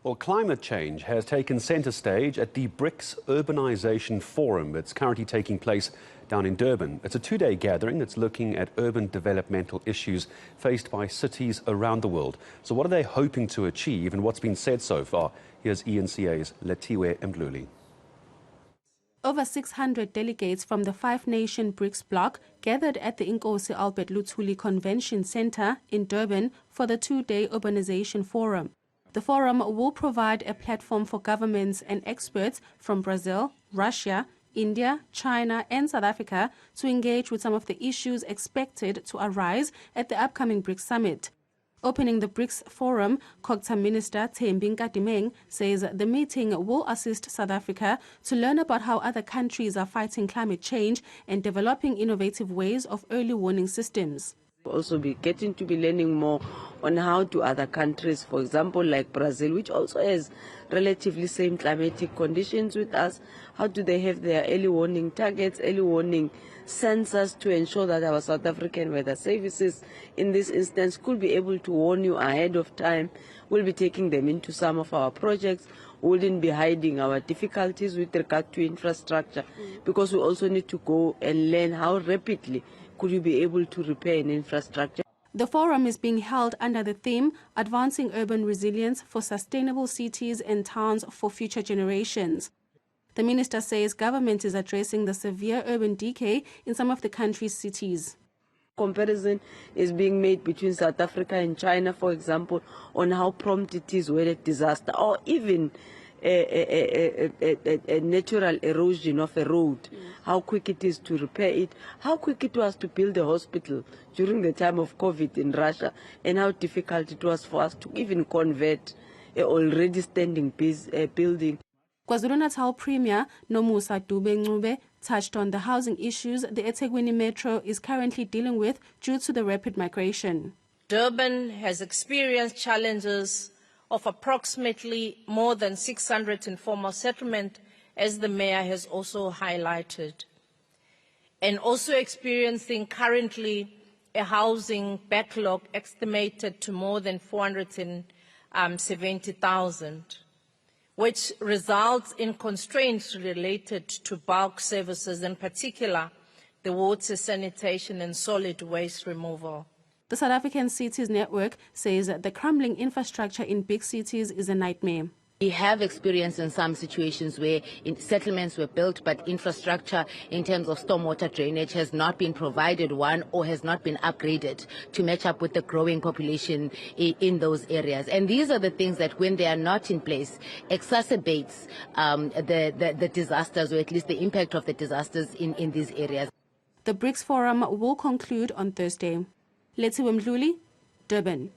Well, climate change has taken centre stage at the BRICS Urbanisation Forum. It's currently taking place down in Durban. It's a two-day gathering that's looking at urban developmental issues faced by cities around the world. So what are they hoping to achieve and what's been said so far? Here's eNCA's Lethiwe Mdluli. Over 600 delegates from the five-nation BRICS bloc gathered at the Lethiwe Convention Centre in Durban for the two-day Urbanisation Forum. The forum will provide a platform for governments and experts from Brazil, Russia, India, China and South Africa to engage with some of the issues expected to arise at the upcoming BRICS summit. Opening the BRICS Forum, COGTA Minister Thembi Nkadimeng says the meeting will assist South Africa to learn about how other countries are fighting climate change and developing innovative ways of early warning systems. Also be getting to be learning more on how do other countries, for example like Brazil, which also has relatively same climatic conditions with us, how do they have their early warning targets, early warning sensors to ensure that our South African weather services in this instance could be able to warn you ahead of time. We'll be taking them into some of our projects. We wouldn't be hiding our difficulties with regard to infrastructure because we also need to go and learn how rapidly could you be able to repair an infrastructure. The forum is being held under the theme Advancing Urban Resilience for Sustainable Cities and Towns for Future Generations. The minister says government is addressing the severe urban decay in some of the country's cities. Comparison is being made between South Africa and China, for example, on how prompt it is when a disaster or even a natural erosion of a road, how quick it is to repair it, how quick it was to build a hospital during the time of COVID in Russia, and how difficult it was for us to even convert an already standing building. KwaZulu-Natal Premier Nomusa Dube touched on the housing issues the eThekwini Metro is currently dealing with due to the rapid migration. Durban has experienced challenges of approximately more than 600 informal settlement, as the Mayor has also highlighted, and also experiencing currently a housing backlog estimated to more than 470,000, which results in constraints related to bulk services, in particular the water, sanitation and solid waste removal. The South African Cities Network says that the crumbling infrastructure in big cities is a nightmare. We have experienced in some situations where settlements were built, but infrastructure in terms of stormwater drainage has not been provided or has not been upgraded to match up with the growing population in those areas. And these are the things that, when they are not in place, exacerbates the disasters, or at least the impact of the disasters in these areas. The BRICS Forum will conclude on Thursday. Lethiwe Mdluli, Durban.